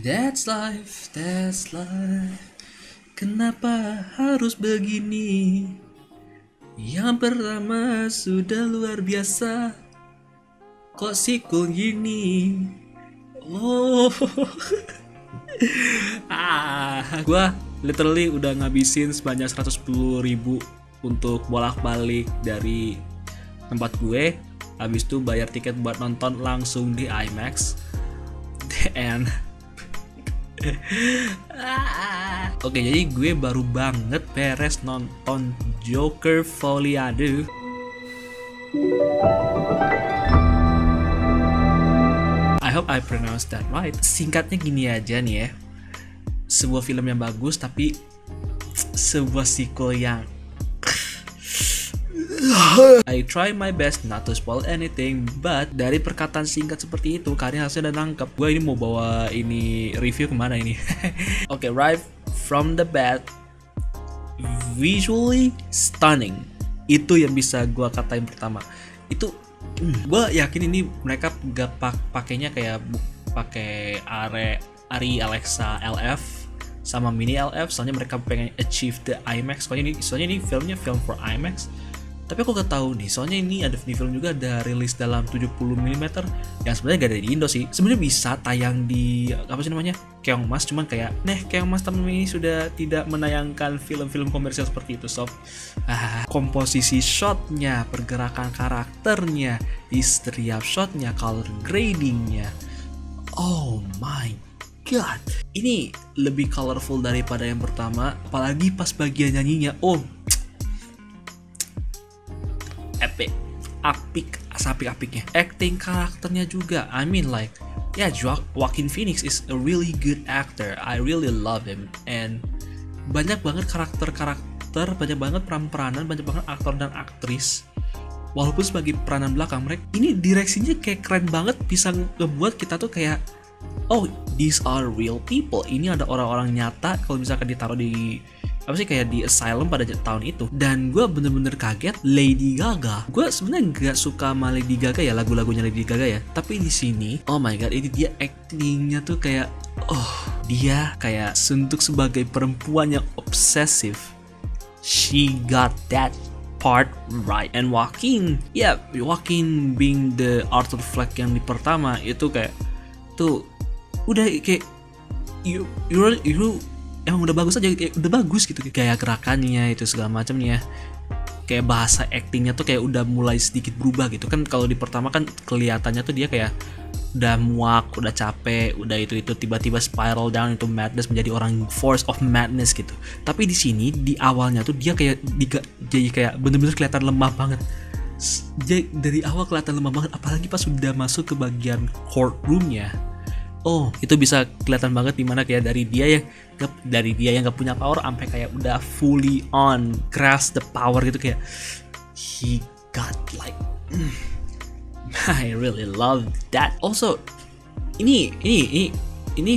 That's life. Kenapa harus begini? Yang pertama sudah luar biasa. Kok sikul gini? Oh, gua literally udah ngabisin sebanyak 110.000 untuk bolak-balik dari tempat gue. Habis itu bayar tiket buat nonton langsung di IMAX. And Oke, jadi gue baru banget beres nonton Joker Foliado. I hope I pronounce that right. Singkatnya gini aja nih ya. Sebuah film yang bagus tapi sebuah sequel yang I try my best not to spoil anything, but dari perkataan singkat seperti itu kalian harusnya udah nangkep gue ini mau bawa ini review kemana ini. Oke, right from the bat, visually stunning. Itu yang bisa gue katain pertama. Itu gue yakin ini mereka gak pakainya kayak pakai Ari Alexa LF sama Mini LF, soalnya mereka pengen achieve the IMAX. Soalnya ini filmnya film for IMAX. Tapi aku gak tahu nih, soalnya ini ada film juga ada rilis dalam 70 mm yang sebenarnya gak ada di Indo sih. Sebenarnya bisa tayang di apa sih namanya, Keongmas, cuman kayak Keongmas tahun ini sudah tidak menayangkan film-film komersial seperti itu. So komposisi shotnya, pergerakan karakternya, di setiap shotnya, color gradingnya, oh my god, ini lebih colorful daripada yang pertama. Apalagi pas bagian nyanyinya, oh epic, apik-apiknya. Acting karakternya juga, I mean like, yeah, Joaquin Phoenix is a really good actor. I really love him. And banyak banget karakter, banyak banget peran-peranan, banyak banget aktor dan aktris. Walaupun sebagai peranan belakang, mereka ini direksinya kayak keren banget, bisa ngebuat kita tuh kayak, oh, these are real people. Ini ada orang-orang nyata kalau misalkan ditaruh di kayak di asylum pada tahun itu. Dan gue bener-bener kaget, Lady Gaga. Gue sebenarnya nggak suka sama Lady Gaga ya, lagu-lagunya Lady Gaga ya. Tapi di sini, oh my god, ini dia actingnya tuh kayak, oh, dia kayak untuk sebagai perempuan yang obsesif. She got that part right. And Joaquin being the Arthur Fleck yang di pertama itu kayak tuh udah kayak you emang udah bagus aja, kayak udah bagus gitu, kayak gerakannya itu segala macamnya, kayak bahasa actingnya tuh kayak udah mulai sedikit berubah gitu kan. Kalau di pertama kan kelihatannya tuh dia kayak udah muak, udah capek, udah itu tiba-tiba spiral down into madness, menjadi orang force of madness gitu. Tapi di sini di awalnya tuh dia kayak jadi kayak bener-bener kelihatan lemah banget. Dari awal kelihatan lemah banget, apalagi pas sudah masuk ke bagian courtroomnya. Oh, itu bisa kelihatan banget dimana kayak dari dia yang gak punya power sampai kayak udah fully on grasp the power gitu, kayak he got like I really love that. Also, ini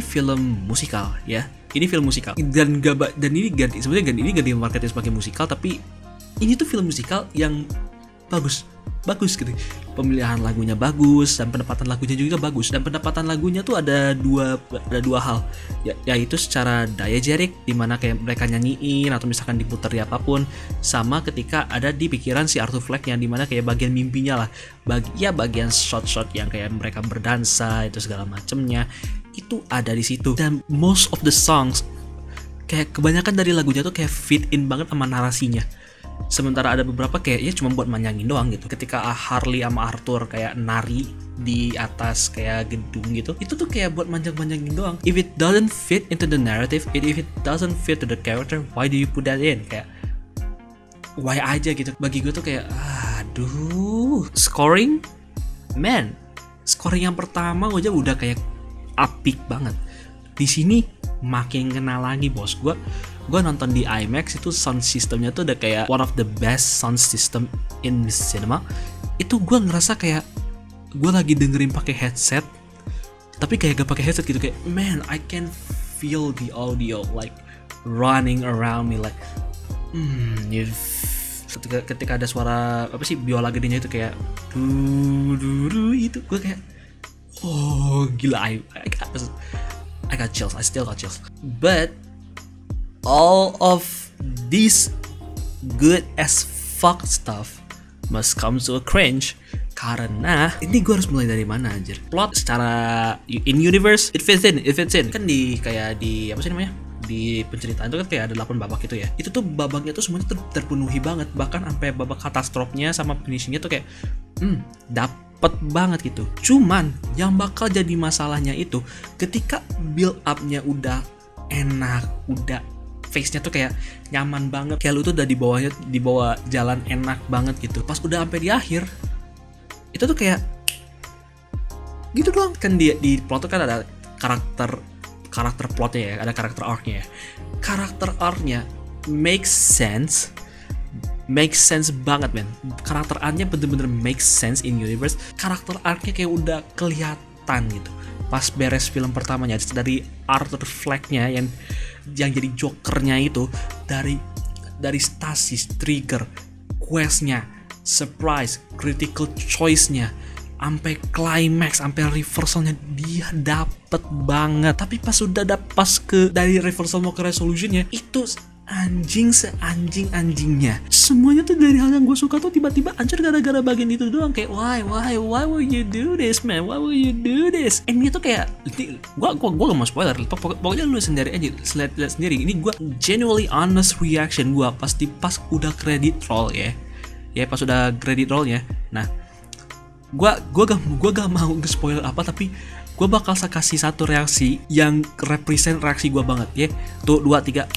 film musikal ya. Ini film musikal dan ini sebenarnya gak dimarketin sebagai musikal, tapi ini tuh film musikal yang bagus gitu. Pemilihan lagunya bagus dan pendapatan lagunya juga bagus. Dan pendapatan lagunya tuh ada dua hal, yaitu secara diegetic, dimana kayak mereka nyanyiin atau misalkan diputar di apapun, sama ketika ada di pikiran si Arthur Fleck yang dimana kayak bagian mimpinya lah, bagian shot-shot yang kayak mereka berdansa itu segala macemnya, itu ada di situ. Dan most of the songs, kayak kebanyakan dari lagunya tuh kayak fit in banget sama narasinya. Sementara ada beberapa kayaknya cuma buat manjangin doang gitu. Ketika Harley sama Arthur kayak nari di atas kayak gedung gitu, itu tuh kayak buat manjang-manjangin doang. If it doesn't fit into the narrative, if it doesn't fit to the character, why do you put that in? Kayak why aja gitu. Bagi gue tuh kayak aduh. Scoring yang pertama aja udah kayak apik banget. Di sini makin kenal lagi bos. Gue nonton di IMAX itu sound systemnya tuh udah kayak one of the best sound system in the cinema. Itu gue ngerasa kayak gue lagi dengerin pakai headset, tapi kayak gak pakai headset gitu, kayak man, I can feel the audio like running around me like ketika ada suara apa sih biola gedenya itu kayak itu gue kayak oh gila, I got chills. I still got chills. But all of these good as fuck stuff must come to a cringe. Karena ini gue harus mulai dari mana anjir? Plot secara in universe it fits in. Kan di kayak di apa sih namanya? Di penceritaan itu kan kayak ada 8 babak gitu ya. Itu tuh babaknya tuh semuanya terpenuhi banget. Bahkan sampai babak katastrofnya sama finishingnya tuh kayak dapet banget gitu. Cuman yang bakal jadi masalahnya itu ketika build up-nya udah enak, udah face-nya tuh kayak nyaman banget. Kayak lu tuh udah di bawah jalan enak banget gitu. Pas udah sampai di akhir itu tuh kayak gitu doang. Kan di plot tuh kan ada karakter plotnya ya, ada karakter arc-nya ya. Karakter arc-nya makes sense banget men. Karakter arc-nya bener-bener makes sense in universe. Karakter arc-nya kayak udah kelihatan gitu pas beres film pertamanya, dari Arthur Fleck-nya yang jadi Joker-nya itu, dari stasis, trigger, quest-nya, surprise, critical choice-nya, sampai climax, sampai reversalnya dia dapet banget. Tapi pas udah dari reversal mau ke resolutionnya itu anjingnya. Semuanya tuh dari hal yang gue suka tuh tiba-tiba hancur gara-gara bagian itu doang. Kayak why will you do this man, why will you do this? And itu kayak gue gak mau spoiler, pokoknya lu sendiri aja lihat sendiri. Ini gue genuinely honest reaction gue pas udah credit roll ya pas udah credit rollnya. Nah gue gak mau nge-spoil apa, tapi gue bakal kasih satu reaksi yang represent reaksi gue banget ya. Tuh 2, 3.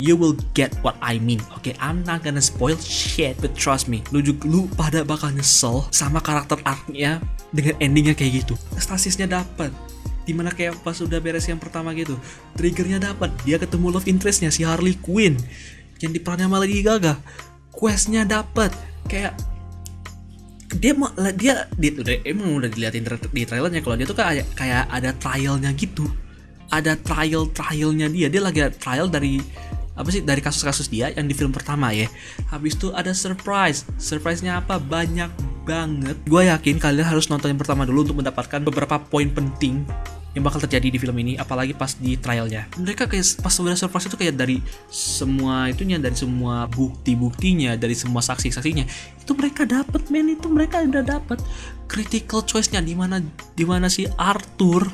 You will get what I mean. Okay, I'm not gonna spoil shit, but trust me, lu pada bakal nyesel sama karakter arc-nya dengan endingnya kayak gitu. Stasisnya dapat, dimana kayak pas udah beres yang pertama gitu, triggernya dapat, dia ketemu love interestnya si Harley Quinn yang diperannya sama Lady Gaga, questnya dapat, kayak dia emang udah dilihatin di trailernya kalau dia tuh kayak ada trialnya gitu, ada trialnya dia lagi ada trial dari kasus-kasus dia yang di film pertama ya. Habis itu ada surprise-nya apa, banyak banget. Gue yakin kalian harus nonton yang pertama dulu untuk mendapatkan beberapa poin penting yang bakal terjadi di film ini, apalagi pas di trialnya. Mereka kayak pas udah surprise itu kayak dari semua itunya, dari semua bukti-buktinya, dari semua saksi-saksinya, itu mereka dapat men, itu mereka udah dapat critical choice-nya dimana si Arthur,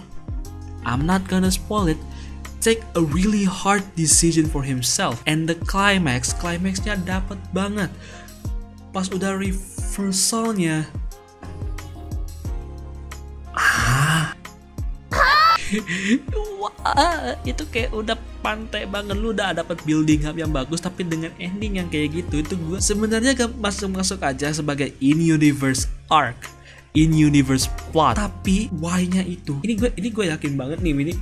I'm not gonna spoil it, take a really hard decision for himself, and the climaxnya dapat banget. Pas udah reversalnya, wah, itu kayak udah pantai banget. Lu udah dapat building up yang bagus, tapi dengan ending yang kayak gitu, itu gue sebenarnya gak masuk aja sebagai in-universe arc, in-universe plot. Tapi why-nya itu, ini gue yakin banget nih, ini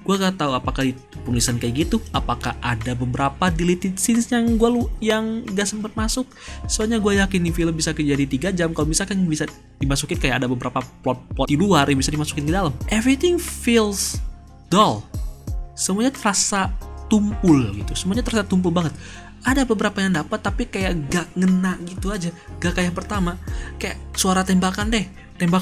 gue gak tahu apakah itu penulisan kayak gitu, apakah ada beberapa deleted scenes yang gak sempat masuk. Soalnya gue yakin nih film bisa jadi 3 jam kalau misalkan bisa dimasukin kayak ada beberapa plot di luar yang bisa dimasukin di dalam. Everything feels dull, semuanya terasa tumpul gitu, semuanya terasa tumpul banget. Ada beberapa yang dapat tapi kayak gak ngena gitu aja, gak kayak pertama. Kayak suara tembakan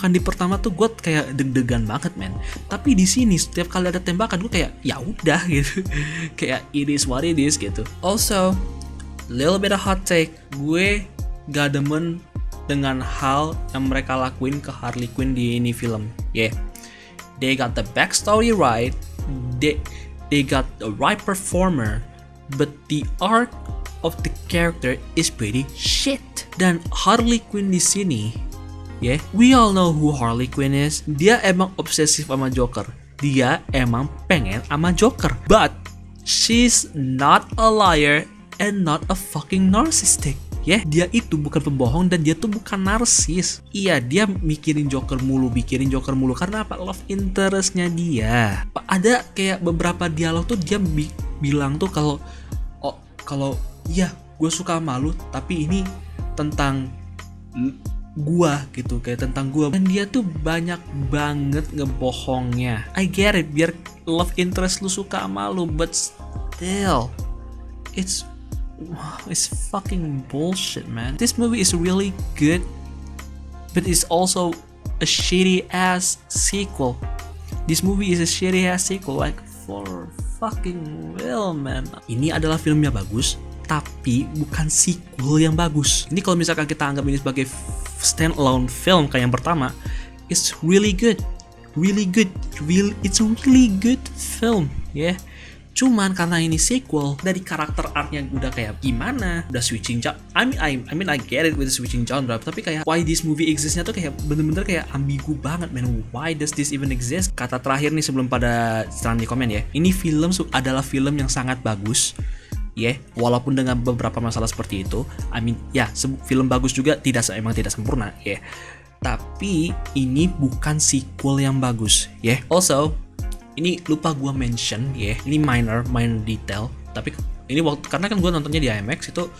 di pertama tuh gue kayak deg-degan banget men. Tapi di sini setiap kali ada tembakan gue kayak ya udah gitu. Kayak it is what it is gitu. Also, little bit of hot take, gue gak demen dengan hal yang mereka lakuin ke Harley Quinn di ini film. Yeah, they got the backstory right, they got the right performer, but the arc of the character is pretty shit. Dan Harley Quinn di sini, yeah, we all know who Harley Quinn is. Dia emang obsesif sama Joker. Dia emang pengen sama Joker. But she's not a liar and not a fucking narcissistic. Ya, dia itu bukan pembohong dan dia tuh bukan narsis. Iya, dia mikirin Joker mulu karena apa? Love interestnya dia. Ada kayak beberapa dialog tuh dia bilang tuh kalau iya, gue suka sama lu, tapi ini tentang gua gitu, kayak tentang gua. Dan dia tuh banyak banget ngebohongnya. I get it, biar love interest lu suka sama lu, but still it's fucking bullshit man. This movie is really good, but it's also a shitty ass sequel. This movie is a shitty ass sequel, like for fucking real man. Ini adalah filmnya bagus, tapi bukan sequel yang bagus. Ini kalau misalkan kita anggap ini sebagai standalone film kayak yang pertama, it's really good, it's a really good film, ya. Yeah. Cuman karena ini sequel, dari karakter artnya udah kayak gimana, udah switching genre. I mean I get it with the switching genre, tapi kayak why this movie exists-nya tuh kayak bener-bener kayak ambigu banget, man. Why does this even exist? Kata terakhir nih sebelum pada setelah di komen ya. Ini film adalah film yang sangat bagus. Ya, yeah, walaupun dengan beberapa masalah seperti itu, I mean, ya, film bagus juga emang tidak sempurna, ya. Yeah. Tapi ini bukan sequel yang bagus, ya. Yeah. Also, ini lupa gue mention, ya. Yeah, ini minor detail. Tapi ini karena kan gue nontonnya di IMAX itu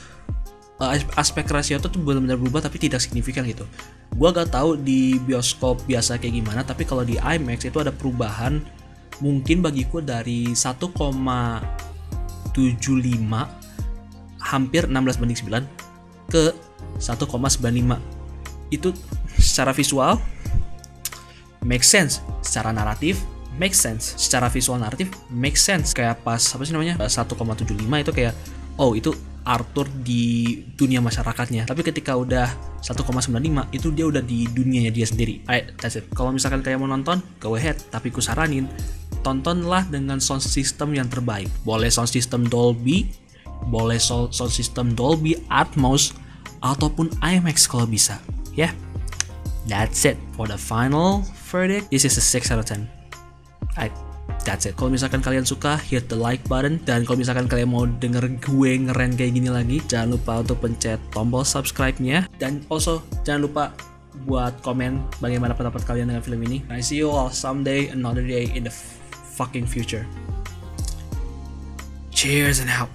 aspek rasio tuh benar-benar berubah tapi tidak signifikan gitu. Gue gak tahu di bioskop biasa kayak gimana, tapi kalau di IMAX itu ada perubahan mungkin bagiku dari 1,75 hampir 16:9 ke 1,95. Itu secara visual make sense, secara naratif make sense, secara visual naratif make sense. Kayak pas 1,75 itu kayak oh itu Arthur di dunia masyarakatnya, tapi ketika udah 1,95 itu dia udah di dunianya dia sendiri. That's it. Kalau misalkan kayak mau nonton, go ahead, tapi ku saranin tontonlah dengan sound system yang terbaik. Boleh sound system Dolby, boleh sound system Dolby Atmos, ataupun IMAX kalau bisa. Ya, yeah. That's it for the final verdict. This is a 6 out of 10. That's it. Kalau misalkan kalian suka, hit the like button. Dan kalau misalkan kalian mau denger gue ngeren kayak gini lagi, jangan lupa untuk pencet tombol subscribe-nya. Dan also, jangan lupa buat komen bagaimana pendapat kalian dengan film ini. I see you all someday, another day in the fucking future. Cheers and out.